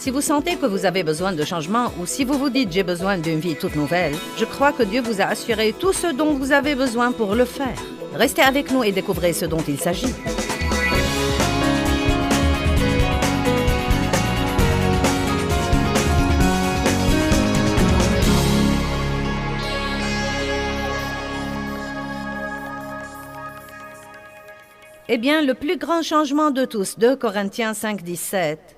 Si vous sentez que vous avez besoin de changement ou si vous vous dites « j'ai besoin d'une vie toute nouvelle », je crois que Dieu vous a assuré tout ce dont vous avez besoin pour le faire. Restez avec nous et découvrez ce dont il s'agit. Eh bien, le plus grand changement de tous, 2 Corinthiens 5, 17,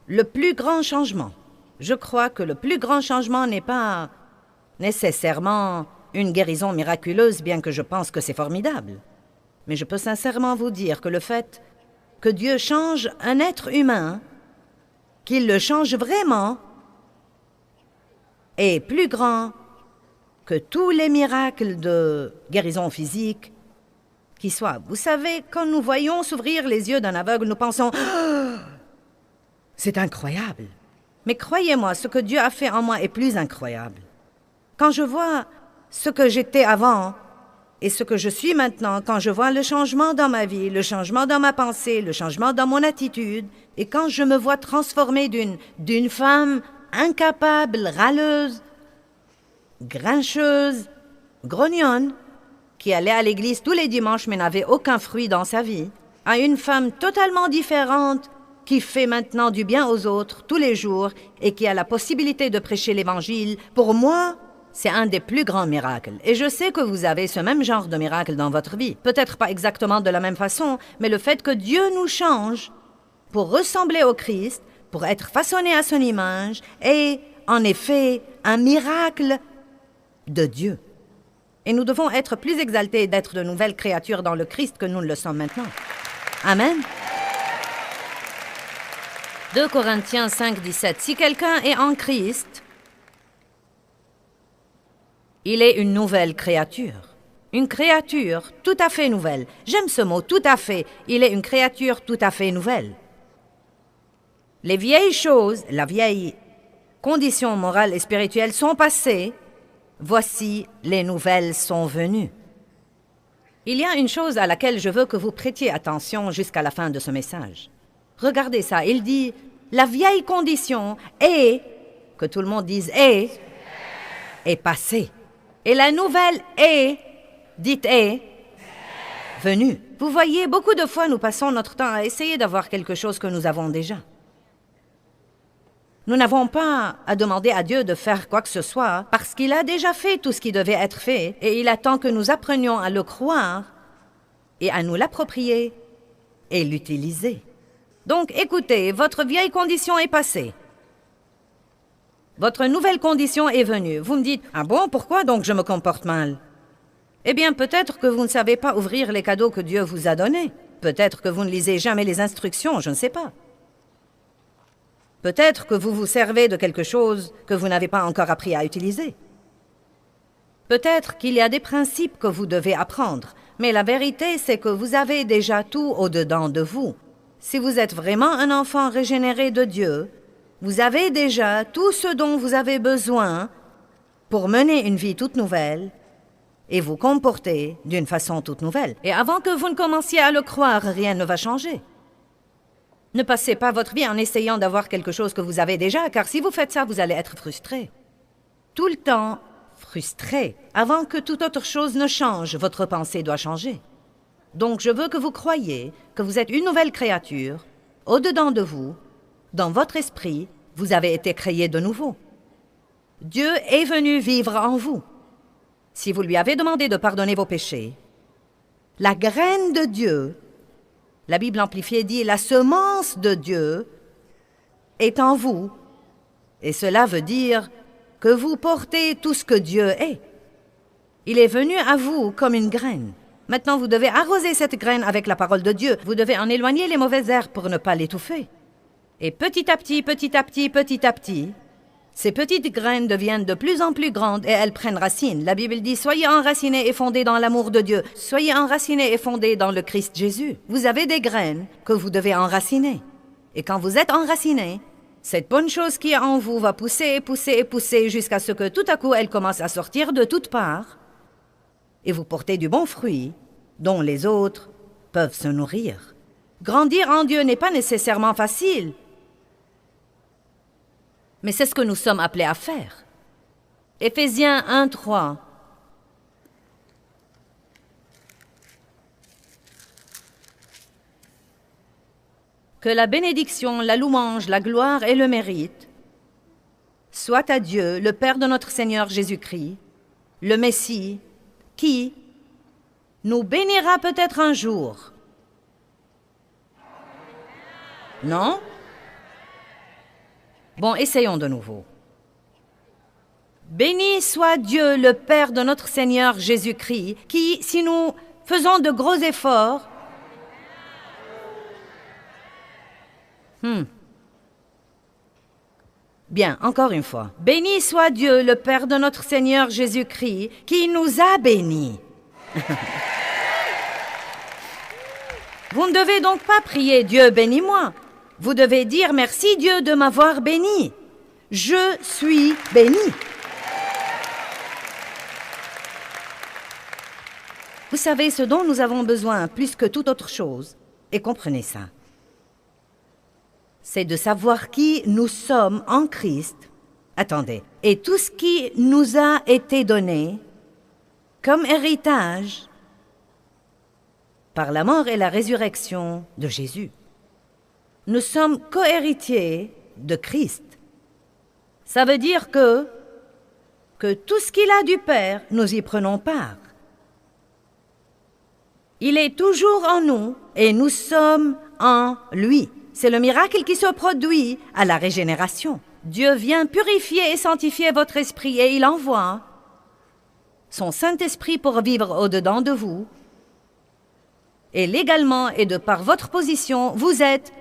le plus grand changement. Je crois que le plus grand changement n'est pas nécessairement une guérison miraculeuse, bien que je pense que c'est formidable. Mais je peux sincèrement vous dire que le fait que Dieu change un être humain, qu'il le change vraiment, est plus grand que tous les miracles de guérison physique qui soient. Vous savez, quand nous voyons s'ouvrir les yeux d'un aveugle, nous pensons oh, « c'est incroyable ». Mais croyez-moi, ce que Dieu a fait en moi est plus incroyable. Quand je vois ce que j'étais avant et ce que je suis maintenant, quand je vois le changement dans ma vie, le changement dans ma pensée, le changement dans mon attitude, et quand je me vois transformée d'une femme incapable, râleuse, grincheuse, grognonne, qui allait à l'église tous les dimanches mais n'avait aucun fruit dans sa vie, à une femme totalement différente qui fait maintenant du bien aux autres tous les jours et qui a la possibilité de prêcher l'Évangile, pour moi, c'est un des plus grands miracles. Et je sais que vous avez ce même genre de miracle dans votre vie. Peut-être pas exactement de la même façon, mais le fait que Dieu nous change pour ressembler au Christ, pour être façonné à son image, est en effet un miracle de Dieu. Et nous devons être plus exaltés d'être de nouvelles créatures dans le Christ que nous ne le sommes maintenant. Amen. 2 Corinthiens 5, 17. Si quelqu'un est en Christ, il est une nouvelle créature. Une créature tout à fait nouvelle. J'aime ce mot, tout à fait. Il est une créature tout à fait nouvelle. Les vieilles choses, la vieille condition morale et spirituelle sont passées. Voici, les nouvelles sont venues. Il y a une chose à laquelle je veux que vous prêtiez attention jusqu'à la fin de ce message. Regardez ça, il dit, la vieille condition est, que tout le monde dise est passée. Et la nouvelle est, dites est, venue. Vous voyez, beaucoup de fois, nous passons notre temps à essayer d'avoir quelque chose que nous avons déjà. Nous n'avons pas à demander à Dieu de faire quoi que ce soit, parce qu'il a déjà fait tout ce qui devait être fait, et il attend que nous apprenions à le croire et à nous l'approprier et l'utiliser. Donc, écoutez, votre vieille condition est passée. Votre nouvelle condition est venue. Vous me dites, « Ah bon, pourquoi donc je me comporte mal ?» Eh bien, peut-être que vous ne savez pas ouvrir les cadeaux que Dieu vous a donnés. Peut-être que vous ne lisez jamais les instructions, je ne sais pas. Peut-être que vous vous servez de quelque chose que vous n'avez pas encore appris à utiliser. Peut-être qu'il y a des principes que vous devez apprendre, mais la vérité, c'est que vous avez déjà tout au-dedans de vous. Si vous êtes vraiment un enfant régénéré de Dieu, vous avez déjà tout ce dont vous avez besoin pour mener une vie toute nouvelle et vous comporter d'une façon toute nouvelle. Et avant que vous ne commenciez à le croire, rien ne va changer. Ne passez pas votre vie en essayant d'avoir quelque chose que vous avez déjà, car si vous faites ça, vous allez être frustré. Tout le temps frustré. Avant que toute autre chose ne change, votre pensée doit changer. Donc, je veux que vous croyiez que vous êtes une nouvelle créature. Au-dedans de vous, dans votre esprit, vous avez été créé de nouveau. Dieu est venu vivre en vous. Si vous lui avez demandé de pardonner vos péchés, la graine de Dieu, la Bible amplifiée dit « la semence de Dieu est en vous ». Et cela veut dire que vous portez tout ce que Dieu est. Il est venu à vous comme une graine. Maintenant, vous devez arroser cette graine avec la parole de Dieu. Vous devez en éloigner les mauvaises herbes pour ne pas l'étouffer. Et petit à petit, petit à petit, petit à petit, ces petites graines deviennent de plus en plus grandes et elles prennent racine. La Bible dit « Soyez enracinés et fondés dans l'amour de Dieu. Soyez enracinés et fondés dans le Christ Jésus. » Vous avez des graines que vous devez enraciner. Et quand vous êtes enracinés, cette bonne chose qui est en vous va pousser et pousser et pousser jusqu'à ce que tout à coup elle commence à sortir de toutes parts et vous portez du bon fruit dont les autres peuvent se nourrir. Grandir en Dieu n'est pas nécessairement facile. Mais c'est ce que nous sommes appelés à faire. Éphésiens 1:3. Que la bénédiction, la louange, la gloire et le mérite soient à Dieu, le Père de notre Seigneur Jésus-Christ, le Messie, qui nous bénira peut-être un jour. Non? Bon, essayons de nouveau. Béni soit Dieu, le Père de notre Seigneur Jésus-Christ, qui, si nous faisons de gros efforts, Bien, encore une fois. Béni soit Dieu, le Père de notre Seigneur Jésus-Christ, qui nous a bénis. Vous ne devez donc pas prier « Dieu, bénis-moi ». Vous devez dire « Merci Dieu de m'avoir béni. Je suis béni ». Vous savez ce dont nous avons besoin plus que toute autre chose, et comprenez ça. C'est de savoir qui nous sommes en Christ. Attendez, et tout ce qui nous a été donné comme héritage par la mort et la résurrection de Jésus. Nous sommes co-héritiers de Christ. Ça veut dire que tout ce qu'il a du Père, nous y prenons part. Il est toujours en nous et nous sommes en lui. C'est le miracle qui se produit à la régénération. Dieu vient purifier et sanctifier votre esprit et il envoie son Saint-Esprit pour vivre au-dedans de vous. Et légalement et de par votre position, vous êtes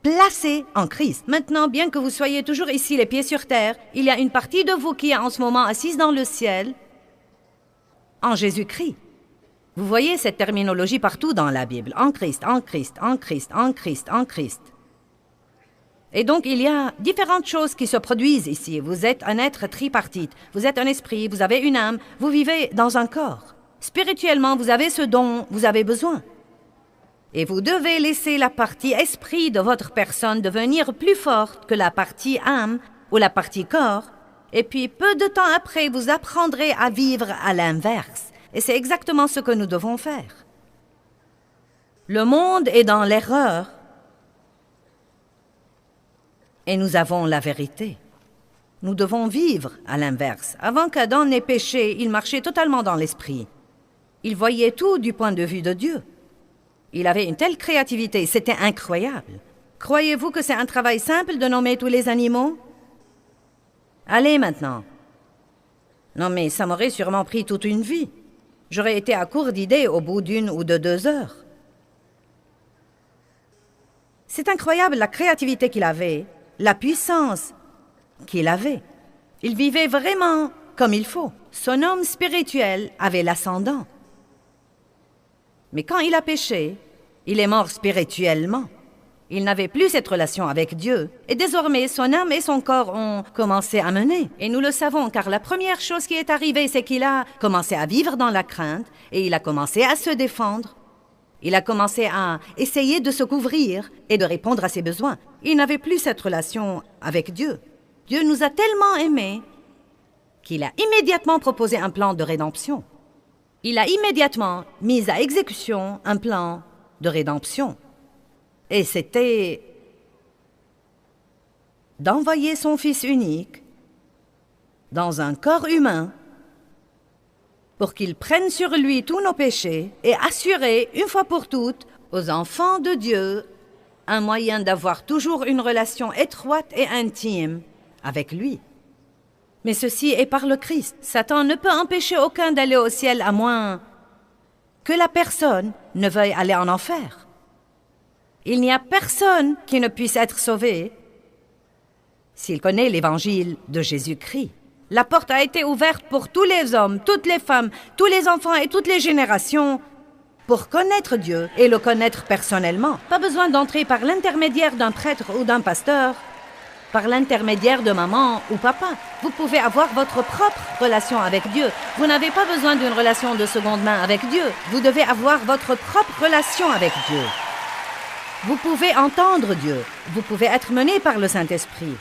placés en Christ. Maintenant, bien que vous soyez toujours ici les pieds sur terre, il y a une partie de vous qui est en ce moment assise dans le ciel en Jésus-Christ. Vous voyez cette terminologie partout dans la Bible. En Christ, en Christ, en Christ, en Christ, en Christ. Et donc, il y a différentes choses qui se produisent ici. Vous êtes un être tripartite. Vous êtes un esprit, vous avez une âme, vous vivez dans un corps. Spirituellement, vous avez ce dont vous avez besoin. Et vous devez laisser la partie esprit de votre personne devenir plus forte que la partie âme ou la partie corps. Et puis, peu de temps après, vous apprendrez à vivre à l'inverse. Et c'est exactement ce que nous devons faire. Le monde est dans l'erreur et nous avons la vérité. Nous devons vivre à l'inverse. Avant qu'Adam n'ait péché, il marchait totalement dans l'esprit. Il voyait tout du point de vue de Dieu. Il avait une telle créativité, c'était incroyable. Croyez-vous que c'est un travail simple de nommer tous les animaux? Allez maintenant. Non mais ça m'aurait sûrement pris toute une vie. J'aurais été à court d'idées au bout d'1 ou de 2 heures. C'est incroyable la créativité qu'il avait, la puissance qu'il avait. Il vivait vraiment comme il faut. Son homme spirituel avait l'ascendant. Mais quand il a péché, il est mort spirituellement. Il n'avait plus cette relation avec Dieu. Et désormais, son âme et son corps ont commencé à mener. Et nous le savons, car la première chose qui est arrivée, c'est qu'il a commencé à vivre dans la crainte et il a commencé à se défendre. Il a commencé à essayer de se couvrir et de répondre à ses besoins. Il n'avait plus cette relation avec Dieu. Dieu nous a tellement aimés qu'il a immédiatement proposé un plan de rédemption. Il a immédiatement mis à exécution un plan de rédemption. Et c'était d'envoyer son Fils unique dans un corps humain pour qu'il prenne sur lui tous nos péchés et assurer, une fois pour toutes, aux enfants de Dieu un moyen d'avoir toujours une relation étroite et intime avec lui. Mais ceci est par le Christ. Satan ne peut empêcher aucun d'aller au ciel à moins que la personne ne veuille aller en enfer. Il n'y a personne qui ne puisse être sauvé s'il connaît l'évangile de Jésus-Christ. La porte a été ouverte pour tous les hommes, toutes les femmes, tous les enfants et toutes les générations pour connaître Dieu et le connaître personnellement. Pas besoin d'entrer par l'intermédiaire d'un prêtre ou d'un pasteur, par l'intermédiaire de maman ou papa. Vous pouvez avoir votre propre relation avec Dieu. Vous n'avez pas besoin d'une relation de seconde main avec Dieu. Vous devez avoir votre propre relation avec Dieu. Vous pouvez entendre Dieu. Vous pouvez être mené par le Saint-Esprit.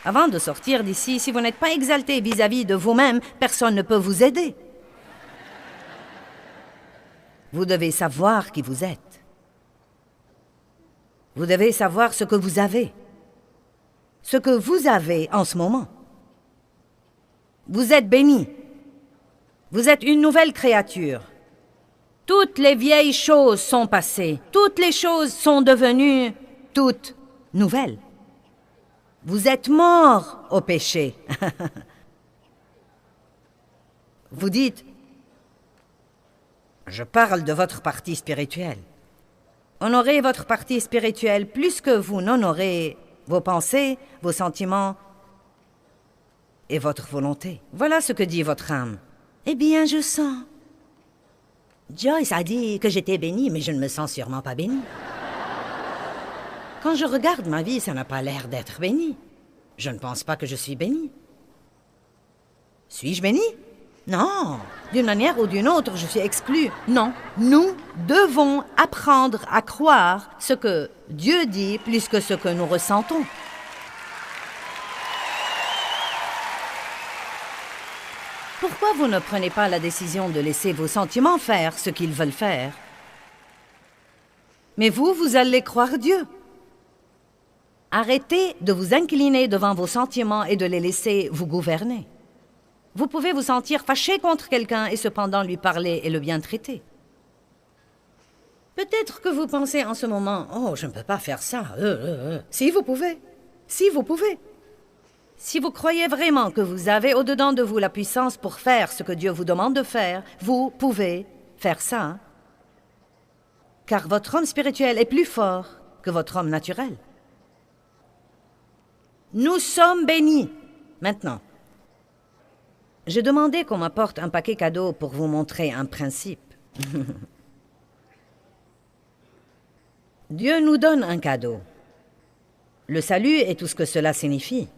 Avant de sortir d'ici, si vous n'êtes pas exalté vis-à-vis de vous-même, personne ne peut vous aider. Vous devez savoir qui vous êtes. Vous devez savoir ce que vous avez. Ce que vous avez en ce moment. Vous êtes béni. Vous êtes une nouvelle créature. Toutes les vieilles choses sont passées. Toutes les choses sont devenues toutes nouvelles. Vous êtes mort au péché. Vous dites, je parle de votre partie spirituelle. Honorez votre partie spirituelle plus que vous n'honorez vos pensées, vos sentiments et votre volonté. Voilà ce que dit votre âme. Eh bien, je sens. Joyce a dit que j'étais bénie, mais je ne me sens sûrement pas bénie. Quand je regarde ma vie, ça n'a pas l'air d'être béni. Je ne pense pas que je suis béni. Suis-je béni? Non. D'une manière ou d'une autre, je suis exclue. Non. Nous devons apprendre à croire ce que Dieu dit plus que ce que nous ressentons. Pourquoi vous ne prenez pas la décision de laisser vos sentiments faire ce qu'ils veulent faire? Mais vous allez croire Dieu. Arrêtez de vous incliner devant vos sentiments et de les laisser vous gouverner. Vous pouvez vous sentir fâché contre quelqu'un et cependant lui parler et le bien traiter. Peut-être que vous pensez en ce moment, « Oh, je ne peux pas faire ça. Si vous pouvez. Si vous pouvez. Si vous croyez vraiment que vous avez au-dedans de vous la puissance pour faire ce que Dieu vous demande de faire, vous pouvez faire ça. Car votre homme spirituel est plus fort que votre homme naturel. Nous sommes bénis. Maintenant, j'ai demandé qu'on m'apporte un paquet cadeau pour vous montrer un principe. Dieu nous donne un cadeau. Le salut est tout ce que cela signifie.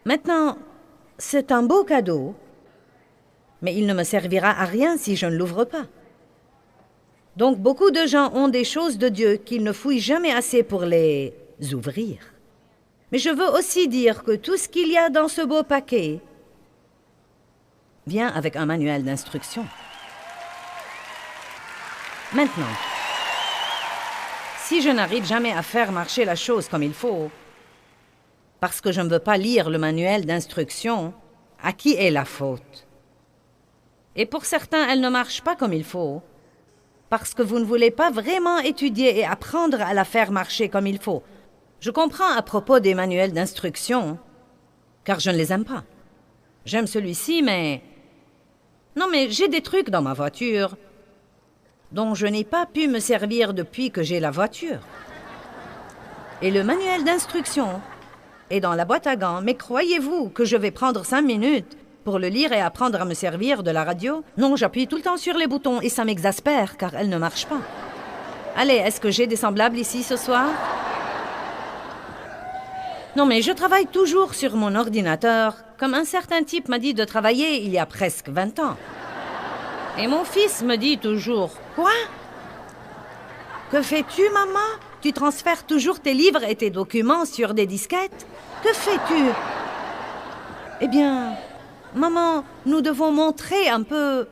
Maintenant, c'est un beau cadeau, mais il ne me servira à rien si je ne l'ouvre pas. Donc, beaucoup de gens ont des choses de Dieu qu'ils ne fouillent jamais assez pour les ouvrir. Mais je veux aussi dire que tout ce qu'il y a dans ce beau paquet vient avec un manuel d'instruction. Maintenant, si je n'arrive jamais à faire marcher la chose comme il faut, parce que je ne veux pas lire le manuel d'instruction, à qui est la faute? Et pour certains, elle ne marche pas comme il faut, parce que vous ne voulez pas vraiment étudier et apprendre à la faire marcher comme il faut. Je comprends à propos des manuels d'instruction, car je ne les aime pas. J'aime celui-ci, mais... Non, mais j'ai des trucs dans ma voiture dont je n'ai pas pu me servir depuis que j'ai la voiture. Et le manuel d'instruction est dans la boîte à gants, mais croyez-vous que je vais prendre 5 minutes pour le lire et apprendre à me servir de la radio? Non, j'appuie tout le temps sur les boutons et ça m'exaspère car elle ne marche pas. Allez, est-ce que j'ai des semblables ici ce soir? Non, mais je travaille toujours sur mon ordinateur, comme un certain type m'a dit de travailler il y a presque 20 ans. Et mon fils me dit toujours, « Quoi? Que fais-tu, maman? Tu transfères toujours tes livres et tes documents sur des disquettes? Que fais-tu? » Eh bien, maman, nous devons montrer un peu...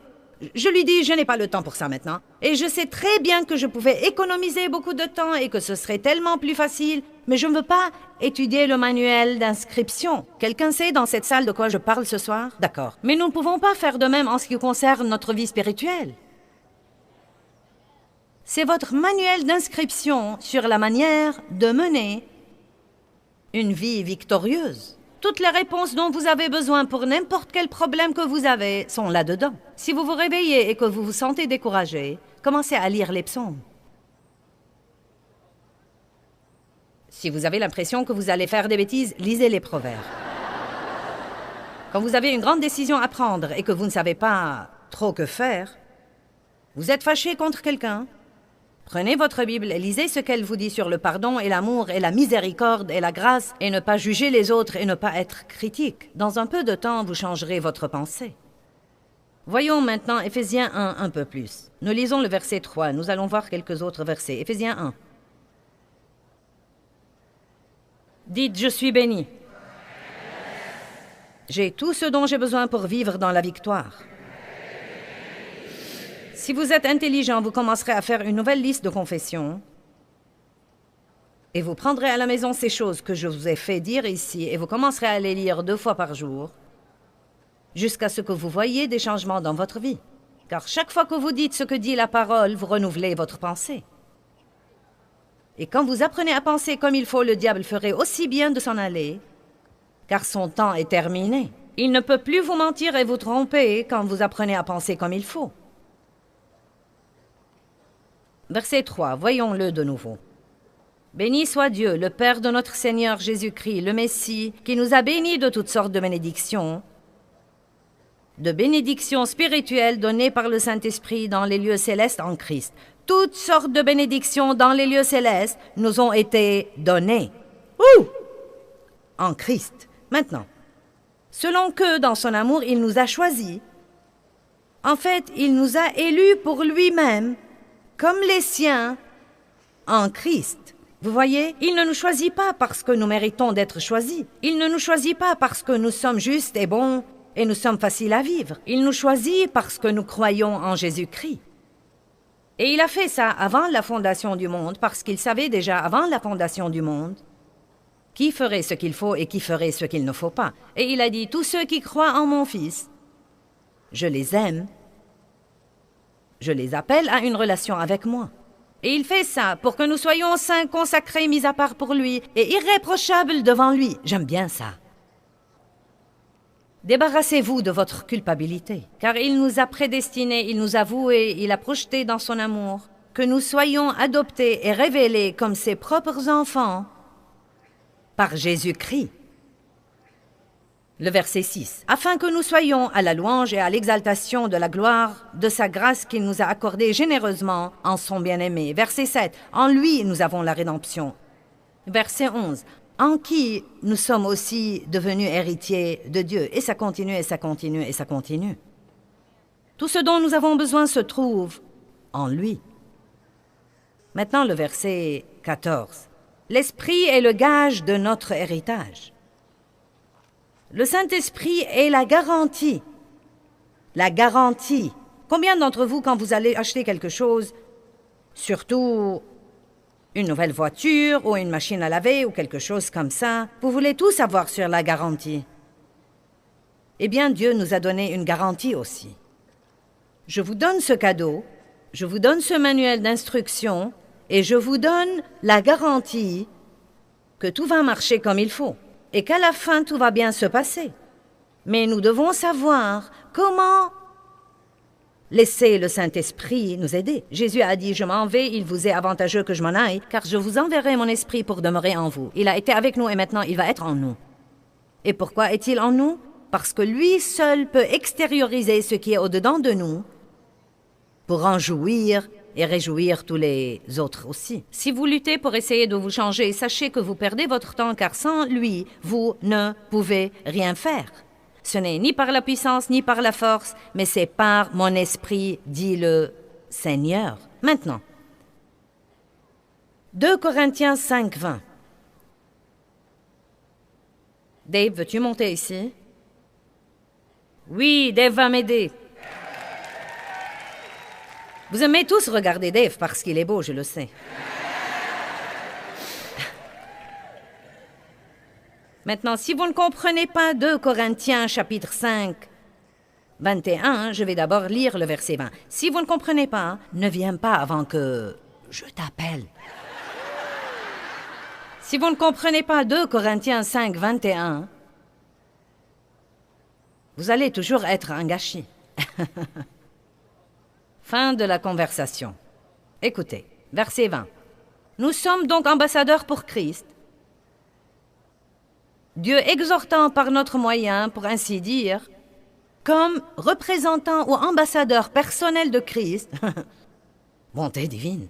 Je lui dis, je n'ai pas le temps pour ça maintenant. Et je sais très bien que je pouvais économiser beaucoup de temps et que ce serait tellement plus facile. Mais je ne veux pas étudier le manuel d'inscription. Quelqu'un sait dans cette salle de quoi je parle ce soir? D'accord. Mais nous ne pouvons pas faire de même en ce qui concerne notre vie spirituelle. C'est votre manuel d'inscription sur la manière de mener une vie victorieuse. Toutes les réponses dont vous avez besoin pour n'importe quel problème que vous avez sont là-dedans. Si vous vous réveillez et que vous vous sentez découragé, commencez à lire les psaumes. Si vous avez l'impression que vous allez faire des bêtises, lisez les proverbes. Quand vous avez une grande décision à prendre et que vous ne savez pas trop que faire, vous êtes fâché contre quelqu'un, prenez votre Bible et lisez ce qu'elle vous dit sur le pardon et l'amour et la miséricorde et la grâce et ne pas juger les autres et ne pas être critique. Dans un peu de temps, vous changerez votre pensée. Voyons maintenant Éphésiens 1 un peu plus. Nous lisons le verset 3. Nous allons voir quelques autres versets. Éphésiens 1. Dites, je suis béni. J'ai tout ce dont j'ai besoin pour vivre dans la victoire. Si vous êtes intelligent, vous commencerez à faire une nouvelle liste de confessions et vous prendrez à la maison ces choses que je vous ai fait dire ici et vous commencerez à les lire 2 fois par jour jusqu'à ce que vous voyiez des changements dans votre vie. Car chaque fois que vous dites ce que dit la parole, vous renouvelez votre pensée. Et quand vous apprenez à penser comme il faut, le diable ferait aussi bien de s'en aller, car son temps est terminé. Il ne peut plus vous mentir et vous tromper quand vous apprenez à penser comme il faut. Verset 3, voyons-le de nouveau. Béni soit Dieu, le Père de notre Seigneur Jésus-Christ, le Messie, qui nous a bénis de toutes sortes de bénédictions spirituelles données par le Saint-Esprit dans les lieux célestes en Christ. Toutes sortes de bénédictions dans les lieux célestes nous ont été données. En Christ. Maintenant, selon que, dans son amour, il nous a choisis. En fait, il nous a élus pour lui-même, comme les siens, en Christ. Vous voyez, il ne nous choisit pas parce que nous méritons d'être choisis. Il ne nous choisit pas parce que nous sommes justes et bons et nous sommes faciles à vivre. Il nous choisit parce que nous croyons en Jésus-Christ. Et il a fait ça avant la fondation du monde, parce qu'il savait déjà avant la fondation du monde qui ferait ce qu'il faut et qui ferait ce qu'il ne faut pas. Et il a dit, tous ceux qui croient en mon Fils, je les aime, je les appelle à une relation avec moi. Et il fait ça pour que nous soyons saints, consacrés, mis à part pour lui et irréprochables devant lui. J'aime bien ça. Débarrassez-vous de votre culpabilité, car il nous a prédestinés, il nous a voués, il a projeté dans son amour que nous soyons adoptés et révélés comme ses propres enfants par Jésus-Christ. Le verset 6. Afin que nous soyons à la louange et à l'exaltation de la gloire de sa grâce qu'il nous a accordée généreusement en son bien-aimé. Verset 7. En lui, nous avons la rédemption. Verset 11. En qui nous sommes aussi devenus héritiers de Dieu. Et ça continue, et ça continue, et ça continue. Tout ce dont nous avons besoin se trouve en lui. Maintenant, le verset 14. L'Esprit est le gage de notre héritage. Le Saint-Esprit est la garantie. La garantie. Combien d'entre vous, quand vous allez acheter quelque chose, surtout une nouvelle voiture ou une machine à laver ou quelque chose comme ça, vous voulez tout savoir sur la garantie? Eh bien, Dieu nous a donné une garantie aussi. Je vous donne ce cadeau, je vous donne ce manuel d'instruction et je vous donne la garantie que tout va marcher comme il faut. Et qu'à la fin, tout va bien se passer. Mais nous devons savoir comment laisser le Saint-Esprit nous aider. Jésus a dit, je m'en vais, il vous est avantageux que je m'en aille, car je vous enverrai mon esprit pour demeurer en vous. Il a été avec nous et maintenant il va être en nous. Et pourquoi est-il en nous? Parce que lui seul peut extérioriser ce qui est au-dedans de nous pour en jouir et réjouir tous les autres aussi. Si vous luttez pour essayer de vous changer, sachez que vous perdez votre temps, car sans lui, vous ne pouvez rien faire. Ce n'est ni par la puissance, ni par la force, mais c'est par mon esprit, dit le Seigneur. Maintenant, 2 Corinthiens 5, 20. Dave, veux-tu monter ici? Oui, Dave va m'aider. Vous aimez tous regarder Dave parce qu'il est beau, je le sais. Maintenant, si vous ne comprenez pas 2 Corinthiens chapitre 5, 21, je vais d'abord lire le verset 20. Si vous ne comprenez pas, ne viens pas avant que je t'appelle. Si vous ne comprenez pas 2 Corinthiens 5, 21, vous allez toujours être un gâchis. Fin de la conversation. Écoutez, verset 20. Nous sommes donc ambassadeurs pour Christ, Dieu exhortant par notre moyen, pour ainsi dire, comme représentants ou ambassadeurs personnels de Christ, bonté divine.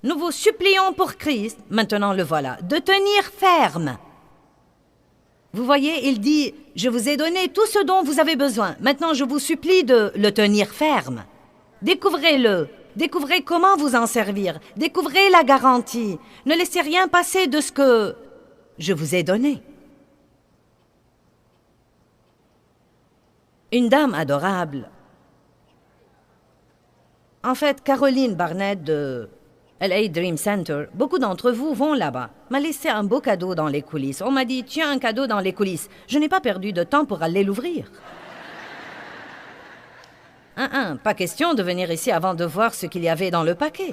Nous vous supplions pour Christ, maintenant le voilà, de tenir ferme. Vous voyez, il dit, je vous ai donné tout ce dont vous avez besoin. Maintenant, je vous supplie de le tenir ferme. Découvrez-le. Découvrez comment vous en servir. Découvrez la garantie. Ne laissez rien passer de ce que je vous ai donné. Une dame adorable. En fait, Caroline Barnett de LA Dream Center, beaucoup d'entre vous vont là-bas, m'a laissé un beau cadeau dans les coulisses. On m'a dit, tu as un cadeau dans les coulisses. Je n'ai pas perdu de temps pour aller l'ouvrir. Pas question de venir ici avant de voir ce qu'il y avait dans le paquet.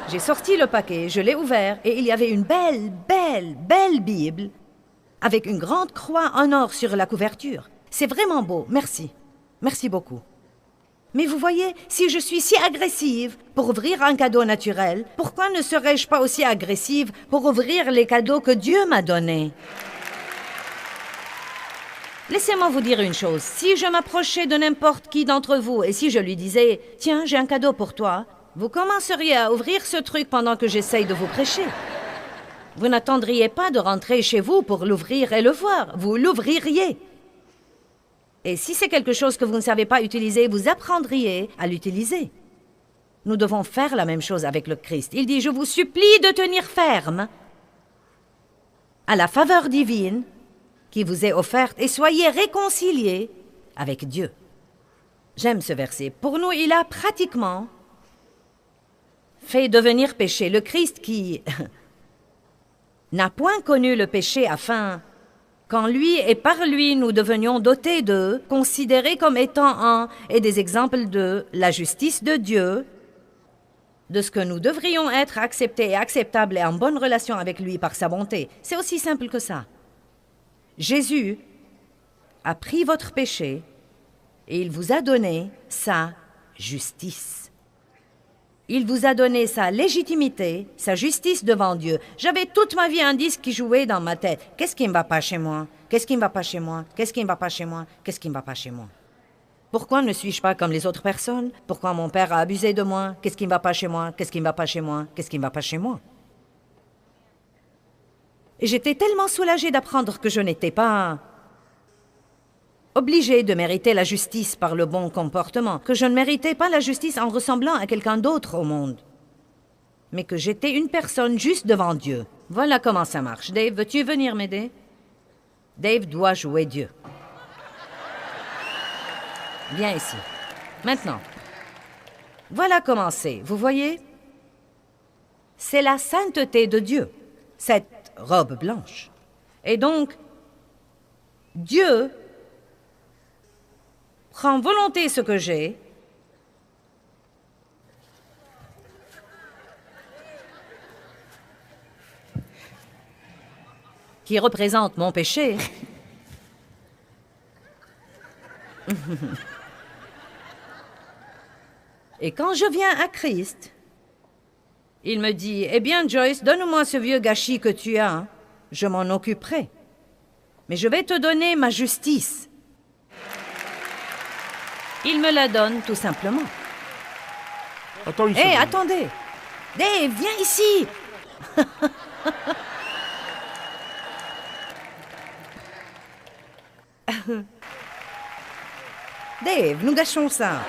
J'ai sorti le paquet, je l'ai ouvert et il y avait une belle Bible avec une grande croix en or sur la couverture. C'est vraiment beau, merci. Merci beaucoup. Mais vous voyez, si je suis si agressive pour ouvrir un cadeau naturel, pourquoi ne serais-je pas aussi agressive pour ouvrir les cadeaux que Dieu m'a donnés? Laissez-moi vous dire une chose. Si je m'approchais de n'importe qui d'entre vous et si je lui disais « Tiens, j'ai un cadeau pour toi », vous commenceriez à ouvrir ce truc pendant que j'essaye de vous prêcher. Vous n'attendriez pas de rentrer chez vous pour l'ouvrir et le voir. Vous l'ouvririez. Et si c'est quelque chose que vous ne savez pas utiliser, vous apprendriez à l'utiliser. Nous devons faire la même chose avec le Christ. Il dit « Je vous supplie de tenir ferme à la faveur divine qui vous est offerte et soyez réconciliés avec Dieu. » J'aime ce verset. Pour nous, il a pratiquement fait devenir péché le Christ qui n'a point connu le péché afin qu'en lui et par lui nous devenions dotés de, considérés comme étant un et des exemples de la justice de Dieu, de ce que nous devrions être acceptés et acceptables et en bonne relation avec lui par sa bonté. C'est aussi simple que ça. Jésus a pris votre péché et il vous a donné sa justice. Il vous a donné sa légitimité, sa justice devant Dieu. J'avais toute ma vie un disque qui jouait dans ma tête. Qu'est-ce qui ne va pas chez moi? Qu'est-ce qui ne va pas chez moi? Qu'est-ce qui ne va pas chez moi? Qu'est-ce qui ne va pas chez moi? Pourquoi ne suis-je pas comme les autres personnes? Pourquoi mon père a abusé de moi? Qu'est-ce qui ne va pas chez moi? Qu'est-ce qui ne va pas chez moi? Qu'est-ce qui ne va pas chez moi? Et j'étais tellement soulagée d'apprendre que je n'étais pas obligée de mériter la justice par le bon comportement, que je ne méritais pas la justice en ressemblant à quelqu'un d'autre au monde, mais que j'étais une personne juste devant Dieu. Voilà comment ça marche. Dave, veux-tu venir m'aider? Dave doit jouer Dieu. Viens ici. Maintenant, voilà comment c'est. Vous voyez? C'est la sainteté de Dieu, cette robe blanche. Et donc, Dieu prend volonté ce que j'ai qui représente mon péché et quand je viens à Christ, il me dit « Eh bien, Joyce, donne-moi ce vieux gâchis que tu as, je m'en occuperai, mais je vais te donner ma justice. » Il me la donne, tout simplement. Attends une seconde. Hé, attendez! Dave, viens ici! Dave, nous gâchons ça.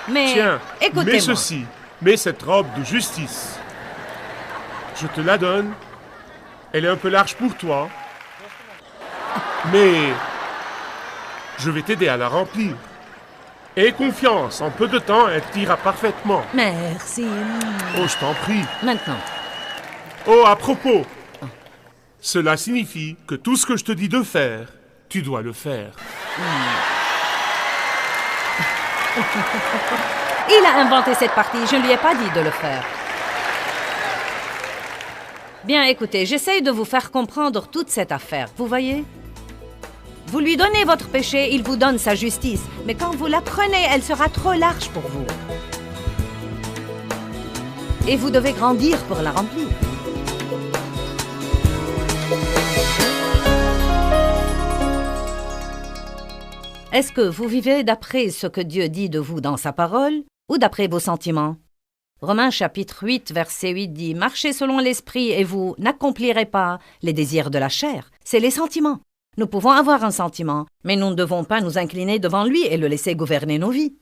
Mais, Tiens, écoutez-moi. mets ceci, mets cette robe de justice. Je te la donne. Elle est un peu large pour toi. Mais je vais t'aider à la remplir. Aie confiance, en peu de temps, elle t'ira parfaitement. Merci. Oh, je t'en prie. Maintenant. Oh, à propos, cela signifie que tout ce que je te dis de faire, tu dois le faire. Il a inventé cette partie, je ne lui ai pas dit de le faire. Bien, écoutez, j'essaye de vous faire comprendre toute cette affaire, vous voyez? Vous lui donnez votre péché, il vous donne sa justice. Mais quand vous la prenez, elle sera trop large pour vous. Et vous devez grandir pour la remplir. Est-ce que vous vivez d'après ce que Dieu dit de vous dans sa parole ou d'après vos sentiments? Romains chapitre 8, verset 8 dit « Marchez selon l'esprit et vous n'accomplirez pas les désirs de la chair. » C'est les sentiments. Nous pouvons avoir un sentiment, mais nous ne devons pas nous incliner devant lui et le laisser gouverner nos vies.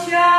Tiens